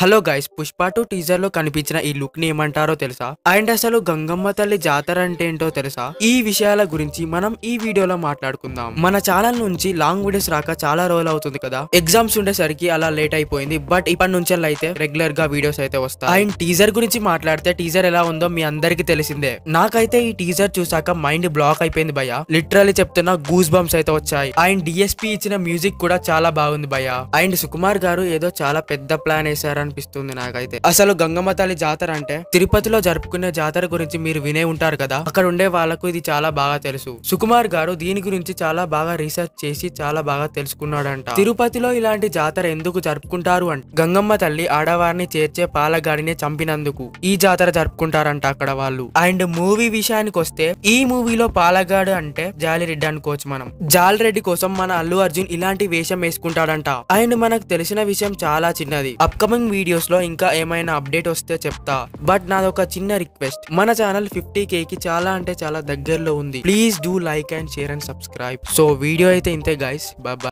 Hello guys, Pushpa 2 teaser లో కనిపించిన ఈ లుక్ ని ఏమంటారో తెలుసా? అండ్ అసలు గంగమ్మ తల్లి జాతర అంటే ఏంటో తెలుసా? ఈ విషయాల గురించి మనం ఈ వీడియోలో మాట్లాడుకుందాం. మన ఛానల్ నుంచి లాంగ్ వీడియోస్ రాక చాలా రోజులు అవుతుంది కదా. ఎగ్జామ్స్ ఉండేసరికి అలా లేట్ అయిపోయింది. బట్ ఇప్పటి నుంచి అయితే రెగ్యులర్ గా వీడియోస్ అయితే వస్తాయి. అండ్ టీజర్ గురించి మాట్లాడితే టీజర్ ఎలా ఉందో మీ అందరికి తెలిసిందే. నాకైతే ఈ టీజర్ చూసాక మైండ్ బ్లాక్ అయిపోయింది భయ్య. లిటరల్లీ చెప్తున్నా, గూస్ బంప్స్ అయితే వచ్చాయి. అండ్ డిఎస్పీ ఇచ్చిన మ్యూజిక్ కూడా చాలా బాగుంది భయ్య. అండ్ సుకుమార్ గారు ఏదో చాలా పెద్ద ప్లాన్ వేసారు అనిపిస్తుంది నాకైతే. అసలు గంగమ్మ తల్లి జాతర అంటే తిరుపతిలో జరుపుకునే జాతర గురించి మీరు వినే ఉంటారు కదా. అక్కడ ఉండే వాళ్ళకు ఇది చాలా బాగా తెలుసు. సుకుమార్ గారు దీని గురించి చాలా బాగా రీసెర్చ్ చేసి చాలా బాగా తెలుసుకున్నాడంట. తిరుపతిలో ఇలాంటి జాతర ఎందుకు జరుపుకుంటారు అంటే గంగమ్మ తల్లి ఆడవారిని చేర్చే పాలగాడిని చంపినందుకు ఈ జాతర జరుపుకుంటారంట అక్కడ వాళ్ళు. అండ్ మూవీ విషయానికి వస్తే ఈ మూవీలో పాలగాడు అంటే జాలిరెడ్డి అనుకోవచ్చు మనం. జాలిరెడ్డి కోసం మన అల్లు అర్జున్ ఇలాంటి వేషం వేసుకుంటాడంట. అండ్ మనకు తెలిసిన విషయం చాలా చిన్నది. అప్కమింగ్ వీడియోస్ లో ఇంకా ఏమైనా అప్డేట్ వస్తే చెప్తా. బట్ నాదొక చిన్న రిక్వెస్ట్, మన ఛానల్ 50K కి చాలా అంటే చాలా దగ్గరలో ఉంది. Please do like and share and subscribe. So video అయితే ఇంతే గైస్, బాయ్.